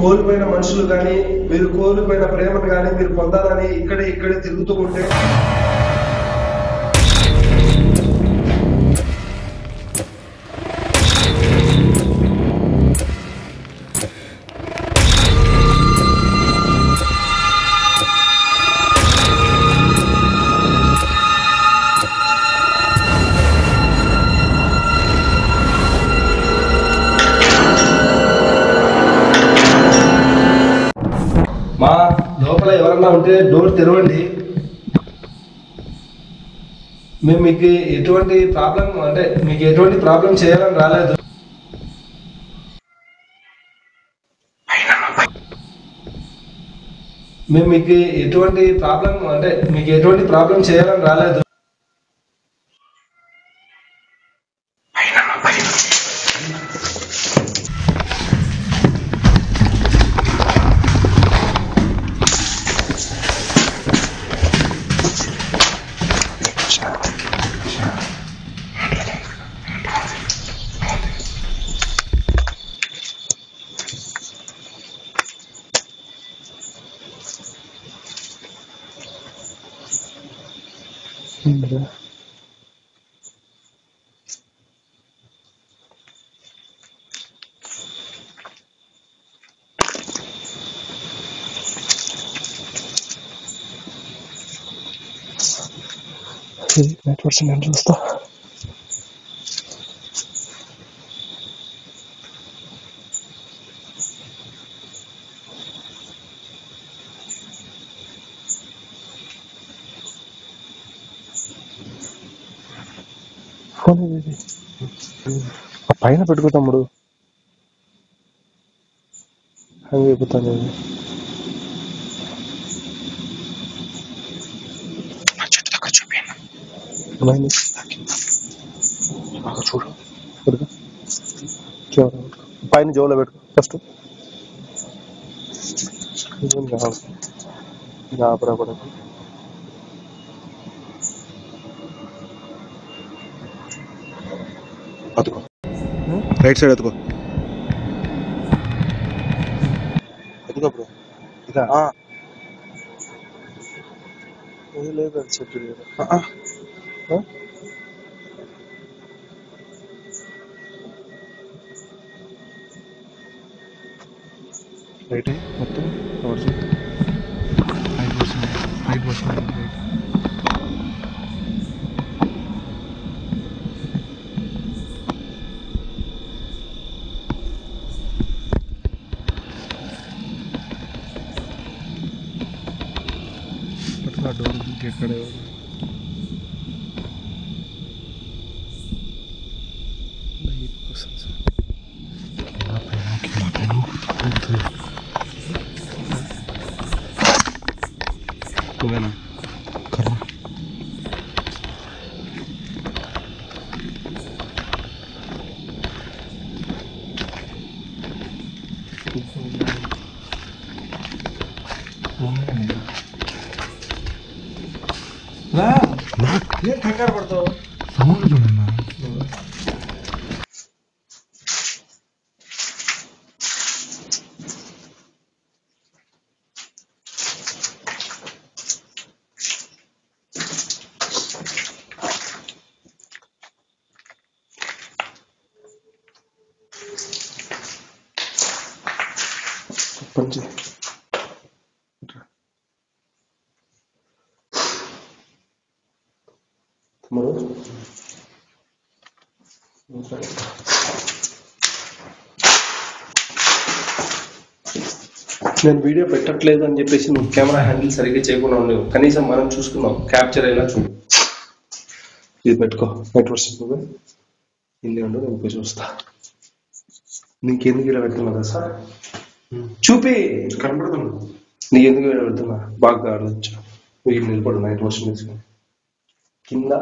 కోల్పోయిన మనుషులు కానీ, మీరు కోల్పోయిన ప్రేమను కానీ మీరు పొందాలని ఇక్కడే తిరుగుతూ ఉంటే మా లోపల ఎవరన్నా ఉంటే డోర్ తెరవండి. మేము మీకు ఎటువంటి ప్రాబ్లం చేయాలని రాలేదు. మేము మీకు ఎటువంటి ప్రాబ్లం చేయాలని రాలేదు. నైట్ వర్షన్ నేను చూస్తా. పైన పెట్టుకో తమ్ముడు, హ్యాంగ్ అయిపోతాను. చూడు పెట్టుకో, పైన జోలో పెట్టుకో ఫస్ట్. పడకు. అతుకో, రైట్ సైడ్ అతుకో. అతుకో బ్రో. ఇదా లేదు, అది చెప్పి లేదు. రైట్ మొత్తం రైట్ వర్షన్ డోర్ ఇంకెక్కడే నువ్వేనా కర్మ. ఏం కంగారు పడతావు? సౌండ్ చూడన్నా. పంచి నేను వీడియో పెట్టట్లేదు అని చెప్పేసి నువ్వు కెమెరా హ్యాండిల్ సరిగ్గా చేయకుండా ఉండేవు. కనీసం మనం చూసుకున్నాం, క్యాప్చర్ అయినా చూడు. ఇది పెట్టుకో, నైట్ వర్షన్ నువ్వే ఇల్లు ఉండు, నేను పోయి చూస్తా. నీకెందుకు ఇలా పెడుతున్నా కదా సార్? చూపి కనపడుతున్నా. నీకెందుకు ఇలా పెడుతున్నా బాగా ఆలోచించు. వీళ్ళు నిలబడు, నైట్ వర్షన్ తీసుకుని కింద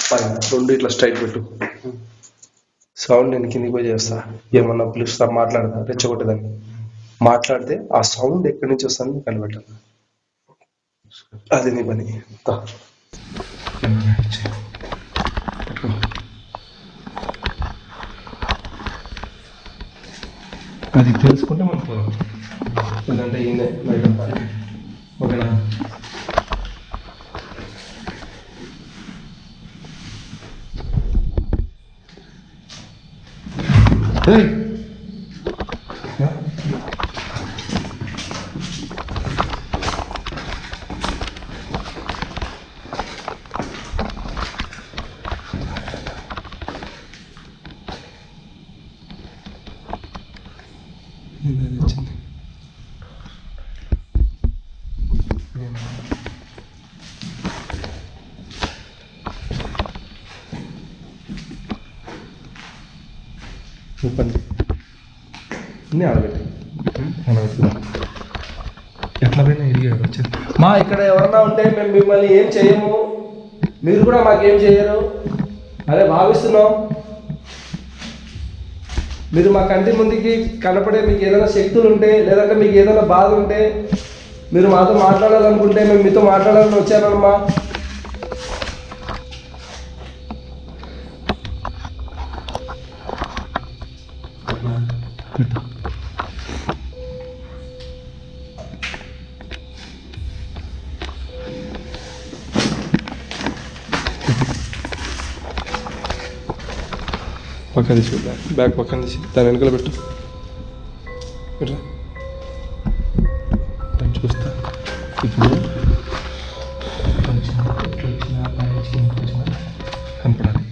పైన రెండు ఇట్లా స్ట్రైట్ పెట్టు. సౌండ్ నేను కిందికి పోయి చేస్తా. ఏమన్నా పిలుస్తా, మాట్లాడతా, రెచ్చగొట్టేదాన్ని. మాట్లాడితే ఆ సౌండ్ ఎక్కడి నుంచి వస్తుందని కనిపెట్టాలి. అది నీ పని. అది తెలుసుకుంటే మనం పోదాం. ఎందుకంటే ఈయన బయట ఓకేనా. వచ్చింది చెప్పండి ఆడబెట్టి ఎట్లా పోయినా ఇరిగాడు వచ్చింది. మా ఇక్కడ ఎవరన్నా ఉంటే మేము మిమ్మల్ని ఏం చేయము, మీరు కూడా మాకేం చేయరు అదే భావిస్తున్నాం. మీరు మా కంటి ముందుకి కనపడే మీకు ఏదైనా శక్తులు ఉంటే లేదంటే మీకు ఏదైనా బాధ ఉంటే మీరు మాతో మాట్లాడాలనుకుంటే మేము మీతో మాట్లాడాలని వచ్చానమ్మా. పక్కన తీసి బ్యాగ్ పక్కన తీసి దాని వెనకాల పెట్టు. చూస్తా ఇప్పుడు కనపడాలి.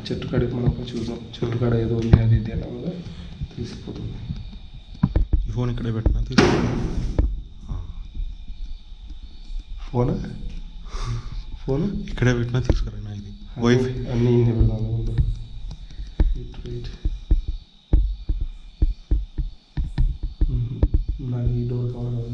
చెట్టు కాడికి మనం చూద్దాం. చెట్టు కాడ ఏదో ఉంది అది ఇది అలా కూడా తెలిసిపోతుంది. ఈ ఫోన్ ఇక్కడే పెట్టినా ఫోన్ ఇక్కడే పెట్టినా తీసుకురా. ఇది వైఫై అన్నీ పెడతాను. నాకు ఈ డోర్ కావాలి.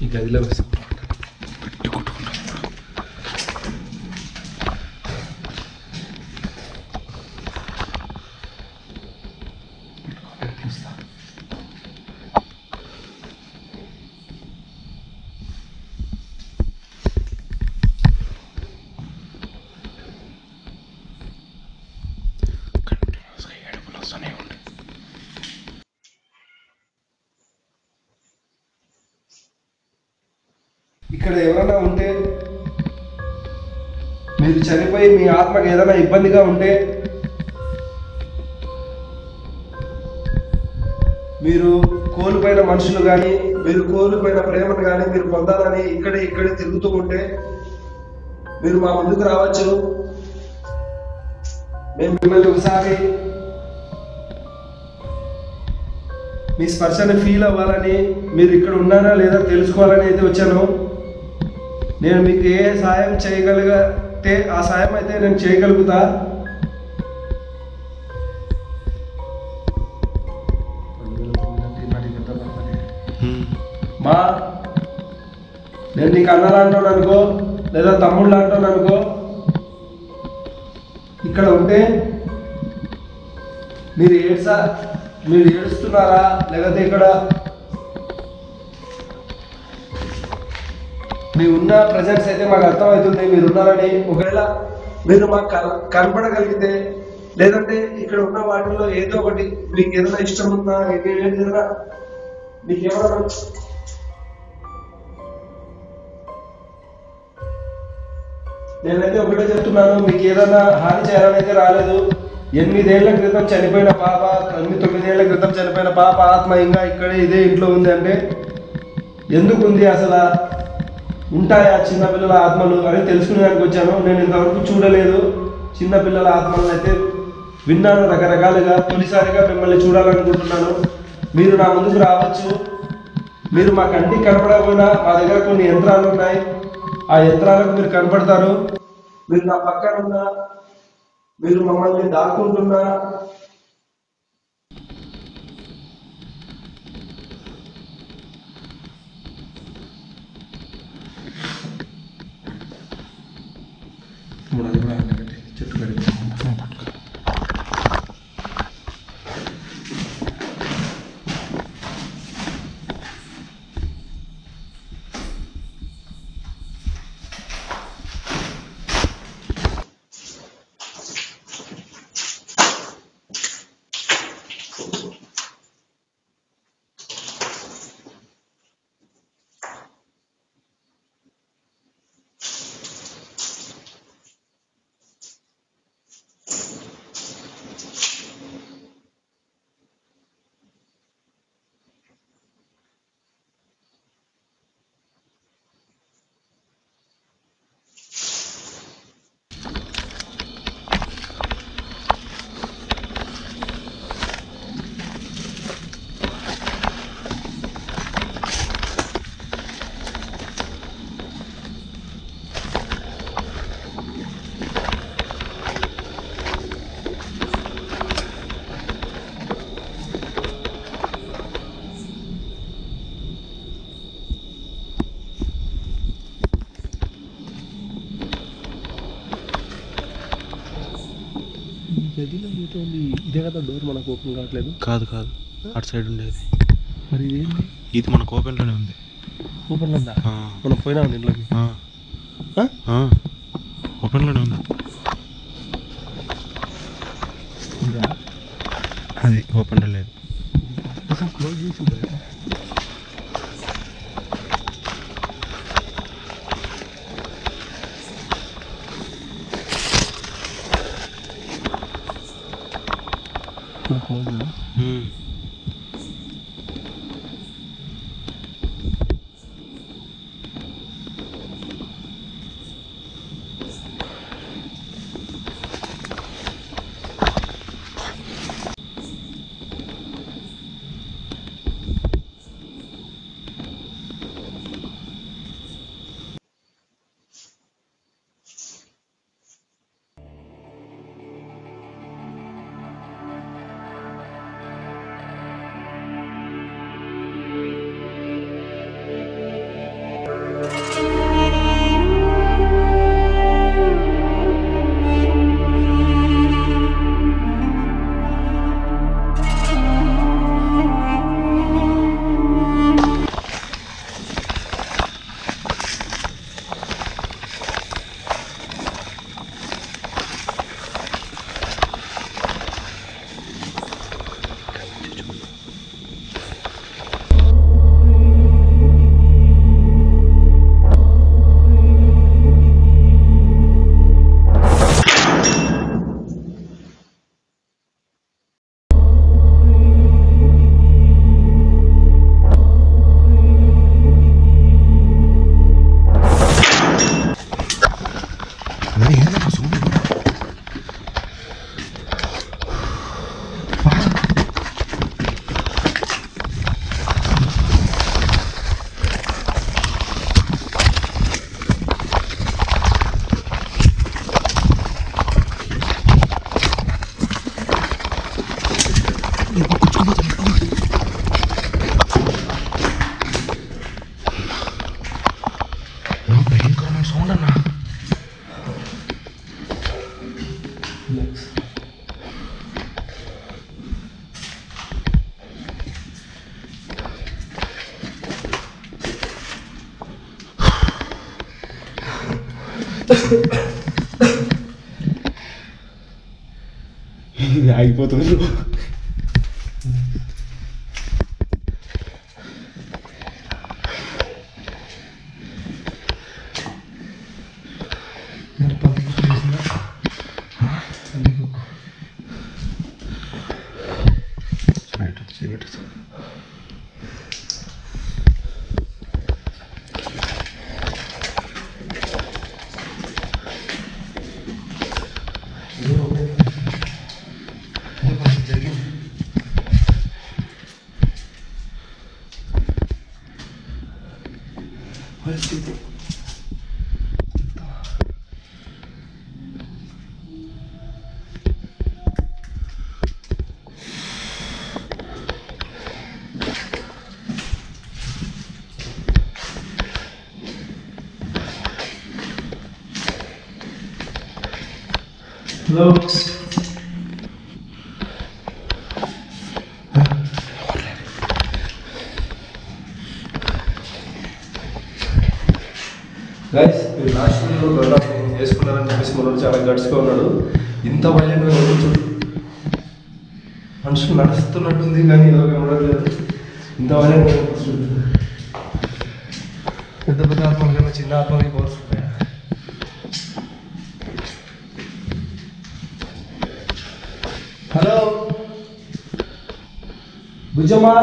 ఈ గదిలో వేస్తాం. ఇక్కడ ఎవరైనా ఉంటే మీరు చనిపోయి మీ ఆత్మకి ఏదైనా ఇబ్బందిగా ఉంటే మీరు కోల్పోయిన మనుషులు కానీ మీరు కోల్పోయిన ప్రేమను కానీ మీరు పొందాలని ఇక్కడే తిరుగుతూ ఉంటే మీరు మా ముందుకు రావచ్చు. మేము మిమ్మల్ని ఒకసారి మీ స్పర్శని ఫీల్ అవ్వాలని, మీరు ఇక్కడ ఉన్నారా లేదా తెలుసుకోవాలని అయితే వచ్చాను. నేను మీకు ఏ సాయం చేయగలిగితే ఆ సాయం అయితే నేను చేయగలుగుతా. మా నేను నీకు అన్నలా అంటాను అనుకో, లేదా తమ్ముళ్ళు అంటాను అనుకో, ఇక్కడ ఉంటే మీరు ఏడుస్తున్నారా లేకపోతే ఇక్కడ మీ ఉన్న ప్రజెన్స్ అయితే మాకు అర్థమవుతుంది మీరు ఉన్నారని. ఒకవేళ మీరు మాకు కనపడగలిగితే లేదంటే ఇక్కడ ఉన్న వాటిల్లో ఏదో ఒకటి మీకు ఏదైనా ఇష్టం ఉందా, ఏదైనా మీకు ఏమైనా నేనైతే ఒకటే చెప్తున్నాను, మీకు ఏదైనా హాని చేయాలని అయితే రాలేదు. 8 ఏళ్ల క్రితం చనిపోయిన పాప, 9 ఏళ్ల క్రితం చనిపోయిన పాప ఆత్మ ఇంకా ఇక్కడే ఇదే ఇంట్లో ఉంది అంటే ఎందుకు ఉంది, అసలు ఉంటాయా చిన్నపిల్లల ఆత్మలు అని తెలుసుకునేదానికి వచ్చాను. నేను ఇంతవరకు చూడలేదు చిన్నపిల్లల ఆత్మలను అయితే విన్నాను రకరకాలుగా. తొలిసారిగా మిమ్మల్ని చూడాలనుకుంటున్నాను. మీరు నా ముందుకు రావచ్చు. మీరు మా కంటికి కనపడకపోయినా మా దగ్గర కొన్ని యంత్రాలు ఉన్నాయి. ఆ యంత్రాలకు మీరు కనపడతారు. మీరు నా పక్కన ఉన్నా, మీరు మమ్మల్ని దాక్కుంటున్నా, చెట్టు కడి గదిలో ఏదో ఉంది. ఇదే కదా డోర్ మనకు ఓపెన్ కావట్లేదు. కాదు అటు సైడ్ ఉండేది. మరి ఇదేంటి? ఇది మనకు ఓపెన్లోనే ఉంది. ఓపెన్లో ఉందా? మనం పోయినా ఉంది ఇంట్లోకి. ఓపెన్లోనే ఉంది. అది ఓపెన్లో లేదు. క్లోజ్ చేసింది. ఇది ఆగిపోతుంది. పరిస్థితి. హలో గైస్, మీరు లాస్ట్ చేసుకున్నారని చెప్పేసి మనోడు చాలా గట్స్గా ఉన్నాడు. ఇంత వైలెంట్గా చూడు, మనుషులు నడుస్తున్నట్టుంది కానీ ఎవరు ఉండట్లేదు. ఇంత వైలెంట్గా పెద్ద పెద్ద ఆత్మలు కన్నా చిన్న ఆత్మకి పవర్స్ ఉంటాయా? హలో బుజ్జమ్మా,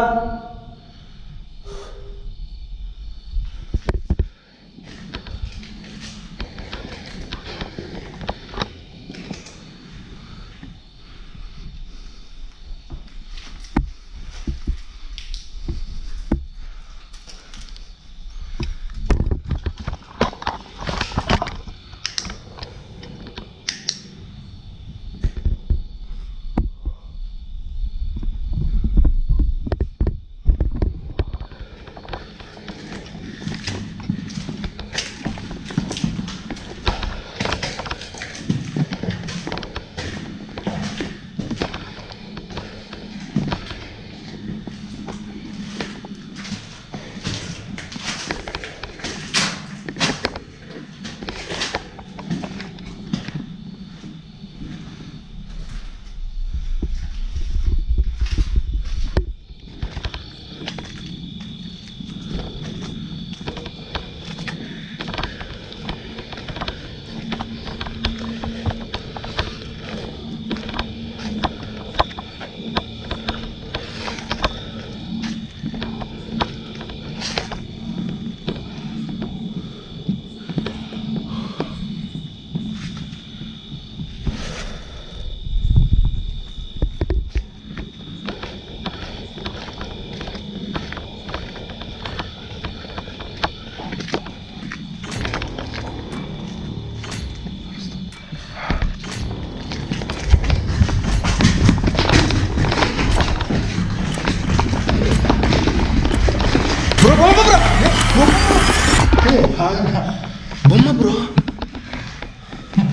బొమ్మ బ్రో,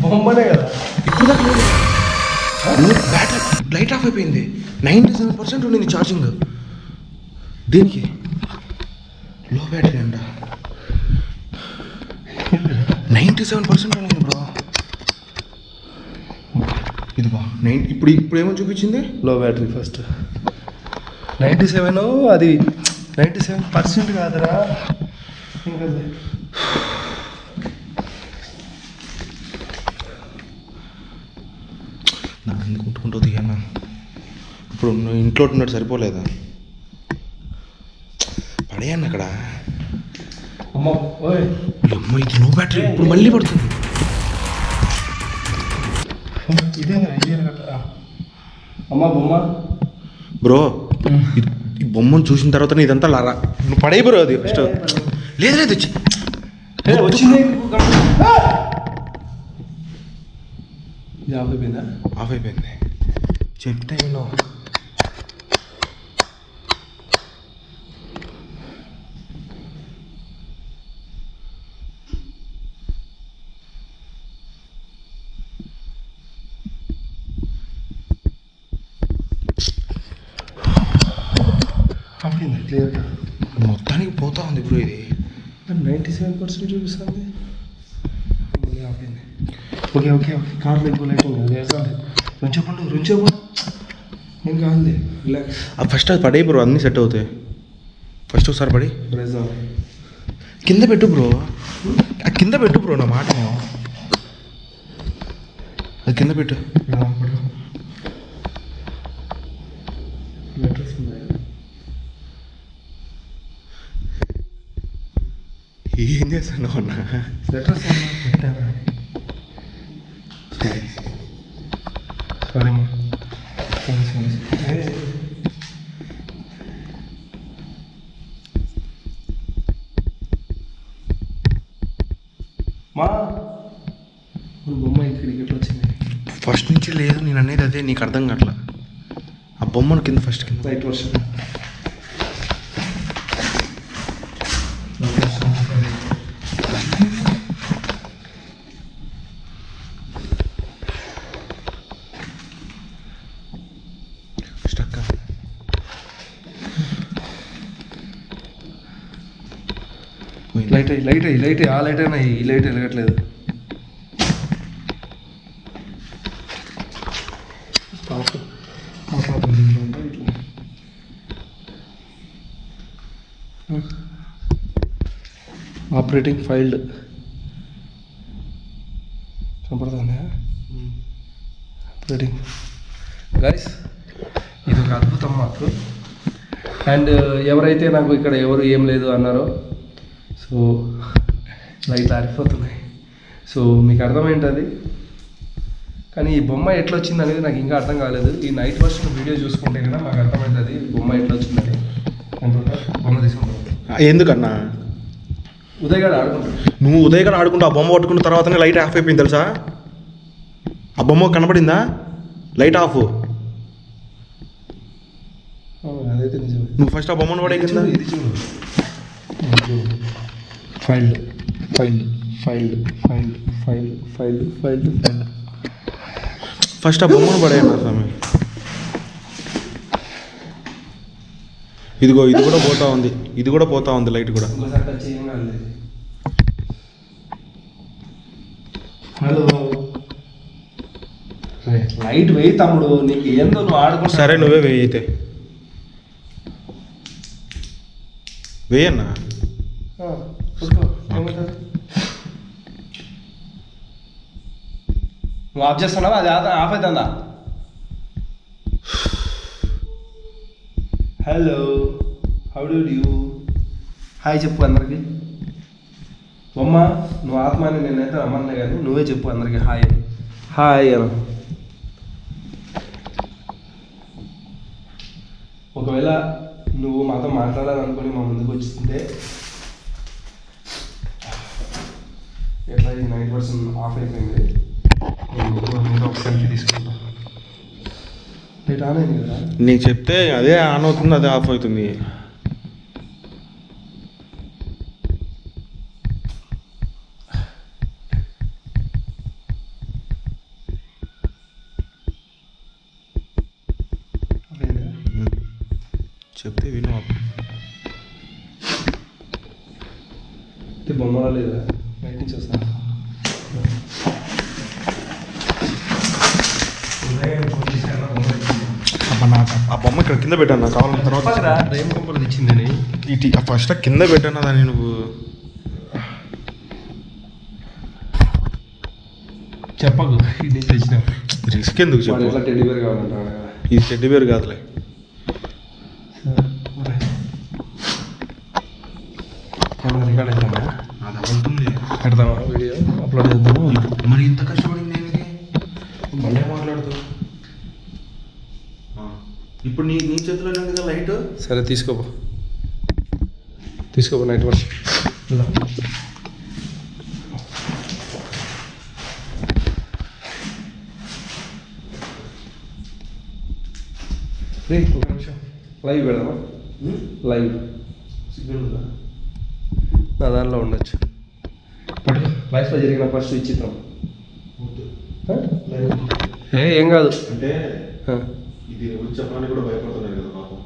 బొమ్మనే కదా ఇప్పుడు దాకా బ్యాటరీ లైట్ ఆఫ్ అయిపోయింది. 97% ఉండింది ఛార్జింగ్. దీనికి లో బ్యాటరీ అంట. 97% ఉండింది బ్రో. ఇదిగో ఇప్పుడు ఏమో చూపించింది లో బ్యాటరీ. ఫస్ట్ 97, అది 97% కాదురా. ఇంకా నాకు ఎందుకు కొట్టుకుంటూ తీయన్నా? ఇప్పుడు ఇంట్లో ఉన్నట్టు సరిపోలేదా? పడేయన్న అక్కడ. అమ్మ ఇది నో బ్యాటరీ. ఇప్పుడు మళ్ళీ పడుతుంది. ఇదే అమ్మ బొమ్మ బ్రో. ఈ బొమ్మను చూసిన తర్వాత ఇదంతా లారా నువ్వు పడే బ్రో. అది ఫస్ట్ లేదు వచ్చింది. ఆఫ్ అయిపోయిందా? ఆఫ్ అయిపోయింది. చెప్తే నేను క్లియర్గా మొత్తానికి పోతా ఉంది బ్రో. ఇది 97% చూపిస్తుంది. ఓకే ఓకే ఓకే కార్లో ఎక్కువ లైట్ ఉంది. రుంచేపండు ఏం కాదు. రిలాక్స్. ఫస్ట్ అది పడే బ్రో, అన్నీ సెట్ అవుతాయి. ఫస్ట్ ఒకసారి పడి కింద పెట్టు బ్రో. కింద పెట్టు బ్రో, నా మాట అది కింద పెట్టు. ఏం చేస్తాను అన్న? సారీ ఫస్ట్ నుంచి లేదు నేను అనేది అదే, నీకు అర్థం కావట్లా. ఆ బొమ్మను కింద ఫస్ట్ కింద లైట్ వర్షన్ స్టక్. లైట్ అయ్యి లైట్ అయ్యి లైట్ అయ్యి ఆ లైట్ అయినా ఈ లైట్ వెలగట్లేదు. ఆపరేటింగ్ ఫైల్డ్ కనపడుతుందా? ఆపరేటింగ్ గైస్, ఇది ఒక అద్భుతం మాకు. అండ్ ఎవరైతే నాకు ఇక్కడ ఎవరు ఏం లేదు అన్నారో, సో లైట్ ఆరిపోతున్నాయి. సో మీకు అర్థమైంటుంది. కానీ ఈ బొమ్మ ఎట్లా వచ్చింది అనేది నాకు ఇంకా అర్థం కాలేదు. ఈ నైట్ వర్షన్ వీడియో చూసుకుంటే కదా నాకు అర్థమవుతుంది బొమ్మ ఎట్లా వచ్చిందని. బొమ్మ తీసుకుంటాను. ఎందుకన్నా ఉదయ్ గారు ఆడుకుంటాడు. నువ్వు ఉదయ్ గారు ఆడుకుంటూ ఆ బొమ్మ పట్టుకున్న తర్వాతనే లైట్ ఆఫ్ అయిపోయింది తెలుసా? ఆ బొమ్మ కనపడిందా? Light of. అదైతే నిజమే. నువ్వు ఫస్ట్ ఆ బొమ్మను పడే కింద. ఇది చూడు, filed filed filed filed filed filed filed filed. First ఆ బొమ్మను పడేయండి స్వామి. ఇదిగో ఇది కూడా పోతా ఉంది, ఇది కూడా పోతా ఉంది లైట్ కూడా. హలో, లైట్ వేయి తమ్ముడు, నీకు ఏందో నువ్వు ఆడుకో. సరే నువ్వే వేయి అయితే. వేయన్నా. నువ్వు ఆఫ్ చేస్తున్నావా? అది ఆఫ్ అవుతుందా? Hello, how do you? Hi చెప్పు అందరికి. బొమ్మ నువ్వు ఆత్మాని నేనైతే రమ్మన్నా కానీ నువ్వే చెప్పు అందరికి హాయ్ హాయ్ అను. ఒకవేళ నువ్వు మాతో మాట్లాడాలనుకుని మా ముందుకు వచ్చింటే ఎట్లా ఇది నైట్ వర్షన్ ఆఫ్ అయిపోయింది, నేను ఒక సెల్ఫీ తీసుకుంటా. లైట్ ఆన్ అయింది కదా? నీకు చెప్తే అదే ఆన్ అవుతుంది, అదే ఆఫ్ అవుతుంది. చెప్తే విను. బొమ్మలా లేదా? బయట నుంచి వస్తా. ఆ బొమ్మ ఇక్కడ కింద పెట్టాను కావాలని తర్వాత ఏం బొమ్మలు తెచ్చిందని. ఇటు ఫస్ట్ కింద పెట్టాను దాన్ని నువ్వు. చెప్పకు ఇది తెచ్చిన రిస్క్ ఎందుకు చెప్పు. టెడ్డీ బేర్ కావాలంటాడు. ఇది టెడ్డీ బేర్ కాదులే. రికార్డ్ అవుతామా? అది ఉంటుంది. పెడతామా వీడియో అప్లోడ్ చేద్దాము. మరి ఇంత కష్టపడింది దేనికి? మళ్ళీ మాట్లాడుతావు. ఇప్పుడు నీ చేతిలో ఉంది కదా లైట్. సరే తీసుకోపో నైట్ వర్షం. ఒక నిమిషం లైవ్ పెడదామా? లైవ్ సిగ్నల్ ఉందా? నా దానిలో ఉండొచ్చు. లైఫ్లో జరిగిన ఫస్ట్ విచిత్రం. ఏం కాదు అంటే ఇది చెప్పడానికి కూడా భయపడుతున్నారు కదా పాపం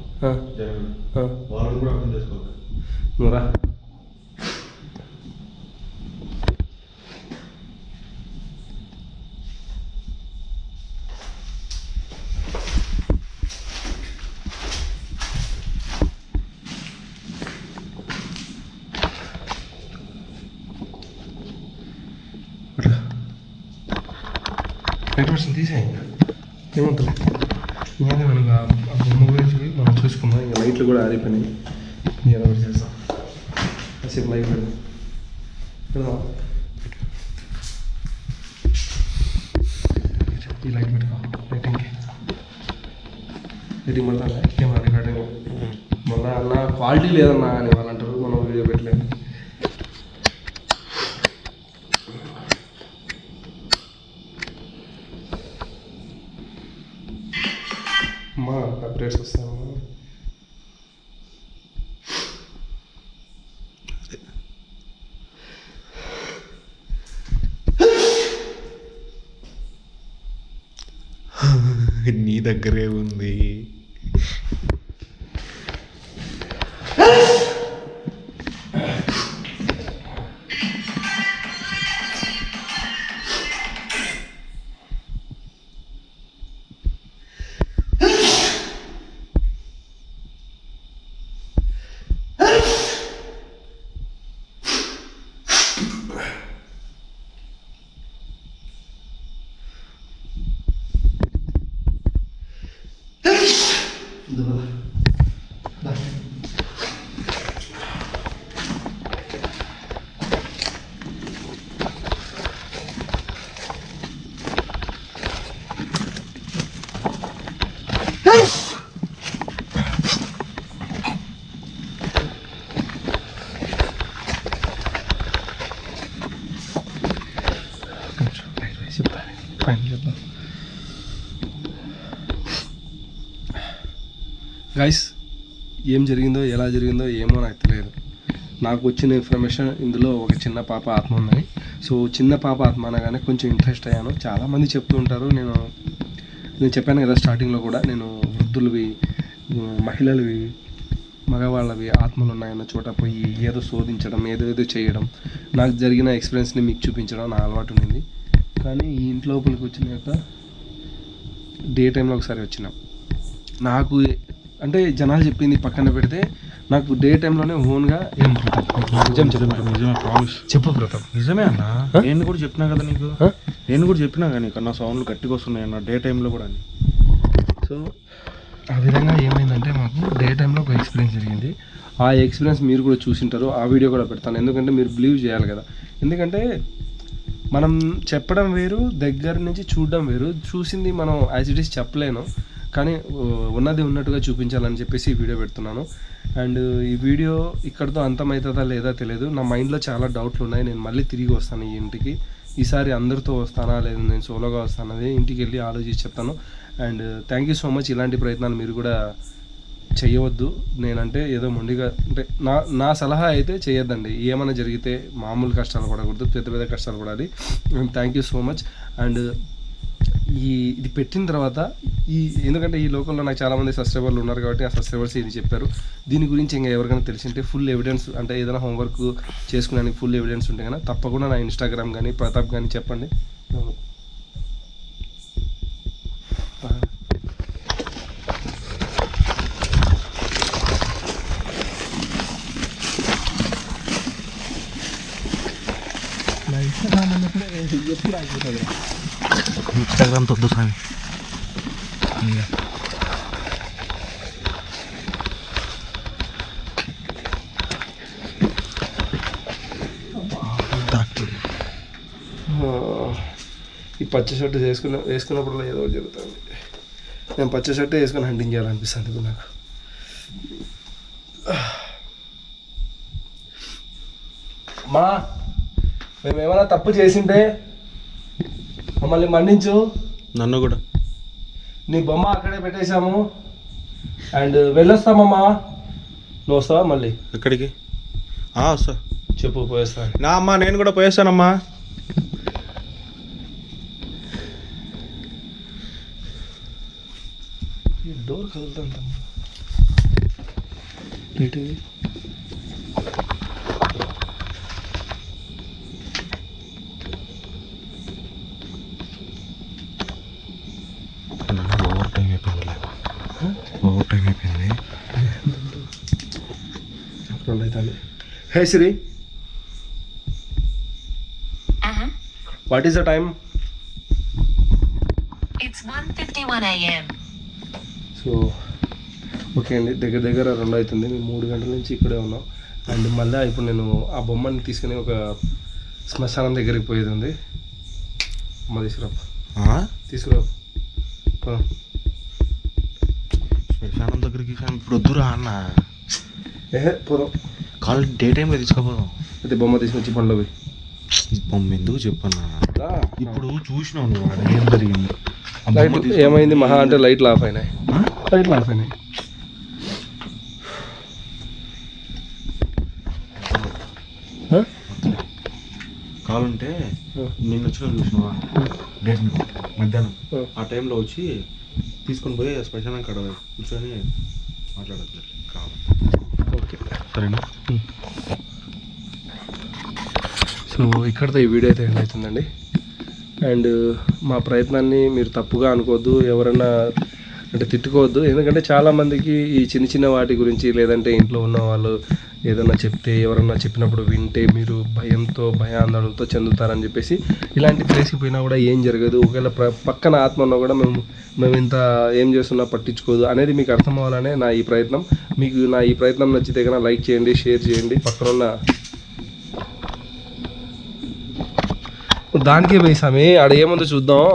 జనం. వాళ్ళని కూడా అర్థం చేసుకోవాలి. నువ్వురా. నెట్వర్క్స్ తీసేయి. ఏముంటుంది ఇవన్నీ మనకు ఆ బొమ్మ గురించి మనం చూసుకుందాం. ఇంకా లైట్లు కూడా ఆరిపోయినాయి. నేను ఒకటి చేస్తాం. కాసేపు లైట్ పెడదాం. ఈ లైట్ పెట్టుకో. లైటింగ్ పడతా కెమెరా రికార్డింగ్. మళ్ళీ అన్న క్వాలిటీ లేదన్నా అని వాళ్ళు అంటారు. మనం వీడియో పెట్టలేదు. నీ దగ్గరే ఉంది. గైస్, ఏం జరిగిందో ఎలా జరిగిందో ఏమో నాకు తెలియదు. నాకు వచ్చిన ఇన్ఫర్మేషన్ ఇందులో ఒక చిన్న పాప ఆత్మ ఉన్నది. సో చిన్న పాప ఆత్మ అనగానే కొంచెం ఇంట్రెస్ట్ అయ్యాను. చాలామంది చెప్తూ ఉంటారు, నేను చెప్పాను కదా స్టార్టింగ్లో కూడా, నేను వృద్ధులవి, మహిళలవి, మగవాళ్ళవి ఆత్మలు ఉన్నాయన్న చోట పోయి ఏదో శోధించడం, ఏదో చేయడం, నాకు జరిగిన ఎక్స్పీరియన్స్ని మీకు చూపించడం నా అలవాటు ఉంది. కానీ ఈ ఇంట్లోపలికి వచ్చినాక డే టైంలో ఒకసారి వచ్చినాం. నాకు అంటే జనాలు చెప్పింది పక్కన పెడితే నాకు డే టైంలోనే ఓన్గా నిజమే ప్రామిస్ చెప్పు ప్రతాప్. నిజమే అన్న, నేను కూడా చెప్పినా కదా నీకు, నేను కూడా చెప్పినా కానీ నా సౌండ్లు గట్టిగా వస్తున్నాయి అన్న డే టైంలో కూడా అని. సో ఆ విధంగా ఏమైందంటే మాకు డే టైంలో ఒక ఎక్స్పీరియన్స్ జరిగింది. ఆ ఎక్స్పీరియన్స్ మీరు కూడా చూసింటారు, ఆ వీడియో కూడా పెడతాను. ఎందుకంటే మీరు బిలీవ్ చేయాలి కదా. ఎందుకంటే మనం చెప్పడం వేరు, దగ్గర నుంచి చూడడం వేరు. చూసింది మనం యాజ్ ఇట్ ఈస్ చెప్పలేను, కానీ ఉన్నది ఉన్నట్టుగా చూపించాలని చెప్పేసి ఈ వీడియో పెడుతున్నాను. అండ్ ఈ వీడియో ఇక్కడితో అంతమవుతుందా లేదా తెలియదు. నా మైండ్లో చాలా డౌట్లు ఉన్నాయి. నేను మళ్ళీ తిరిగి వస్తాను ఈ ఇంటికి. ఈసారి అందరితో వస్తానా లేదా నేను సోలోగా వస్తానది ఇంటికి వెళ్ళి ఆలోచించి చెప్తాను. And thank you so much. ఇలాంటి ప్రయత్నాలు మీరు కూడా చేయవద్దు. నేనంటే ఏదో మొండిగా అంటే నా సలహా అయితే చేయొద్దండి. ఏమైనా జరిగితే మామూలు కష్టాలు పడకూడదు, పెద్ద కష్టాలు పడాలి. Thank you so much. And ఇది పెట్టిన తర్వాత ఎందుకంటే ఈ లోకల్లో నాకు చాలామంది సబ్స్క్రైబర్లు ఉన్నారు కాబట్టి ఆ సబ్స్క్రైబర్స్ ఇది చెప్పారు. దీని గురించి ఇంకా ఎవరికైనా తెలిసింటే ఫుల్ ఎవిడెన్స్, అంటే ఏదైనా హోంవర్క్ చేసుకునే ఫుల్ ఎవిడెన్స్ ఉంటే కన్నా తప్పకుండా నా ఇన్స్టాగ్రామ్ కానీ ప్రతాప్ కానీ చెప్పండి. ఎప్పుడు అయిపోతుంది ఇన్స్టాగ్రామ్ తొద్దు స్వామి. ఈ పచ్చ షర్ట్ వేసుకున్నప్పుడు ఏదో జరుగుతుంది. నేను పచ్చ షర్ట్ వేసుకొని హంటింగ్ చేయాలనిపిస్తుంది ఇప్పుడు నాకు. మా మేము ఏమైనా తప్పు చేసింటే మమ్మల్ని మన్నించు. నన్ను కూడా. నీ బొమ్మ అక్కడే పెట్టేశాము. అండ్ వెళ్ళొస్తామమ్మా. నువ్వు వస్తావా మళ్ళీ? ఎక్కడికి? వస్తా. చెప్పు, పోయేస్తా. నా అమ్మా, నేను కూడా పోయేస్తానమ్మా. డోర్ కదులుతాను. ఓవర్ టైం అయిపోయింది. రెండు అవుతుంది. Hey Siri, what is the time? It's 1:51 a.m. So okay అండి, దగ్గర 2 అవుతుంది. మేము 3 గంటల నుంచి ఇక్కడే ఉన్నాం. అండ్ మళ్ళీ ఇప్పుడు నేను ఆ బొమ్మని తీసుకుని ఒక శ్మశానం దగ్గరికి పోయేది ఉంది. అమ్మ తీసుకురా. శ్మశానం దగ్గరికి ఇప్పుడు వద్దురా అన్న. పోదాం. కాల్ డే టైంలో తీసుకుపోదాం. అయితే బొమ్మ తీసుకొచ్చి పనిలో పోయి. బొమ్మ ఎందుకు చెప్పన్నా? ఇప్పుడు చూసినావు నువ్వు ఏం జరిగింది? లైట్ ఏమైంది మహా అంటే లైట్లు ఆఫ్ అయినాయి. కావాలంటే నిన్న వచ్చిన చూసినావా డేట్ మధ్యాహ్నం ఆ టైంలో వచ్చి తీసుకొని పోయి శ్మశానం కాడ కూర్చొని మాట్లాడద్దు కావాలి. ఓకే సరేనా? సో ఇక్కడితో ఈ వీడియో అయితే ఎండ్ అవుతుందండి. అండ్ మా ప్రయత్నాన్ని మీరు తప్పుగా అనుకోవద్దు, ఎవరన్నా అంటే తిట్టుకోవద్దు. ఎందుకంటే చాలామందికి ఈ చిన్న చిన్న వాటి గురించి లేదంటే ఇంట్లో ఉన్న వాళ్ళు ఏదన్నా చెప్తే ఎవరన్నా చెప్పినప్పుడు వింటే మీరు భయాందోళనతో చెందుతారని చెప్పేసి ఇలాంటి ప్లేస్కి పోయినా కూడా ఏం జరగదు, ఒకవేళ పక్కన ఆత్మ ఉన్నా కూడా మేము ఇంత ఏం చేస్తున్నా పట్టించుకోదు అనేది మీకు అర్థం అవ్వాలనే నా ఈ ప్రయత్నం. మీకు నా ఈ ప్రయత్నం నచ్చితే కన్నా లైక్ చేయండి, షేర్ చేయండి. పక్కనున్న దానికే పోయి సామి ఆడ ఏముందో చూద్దాం.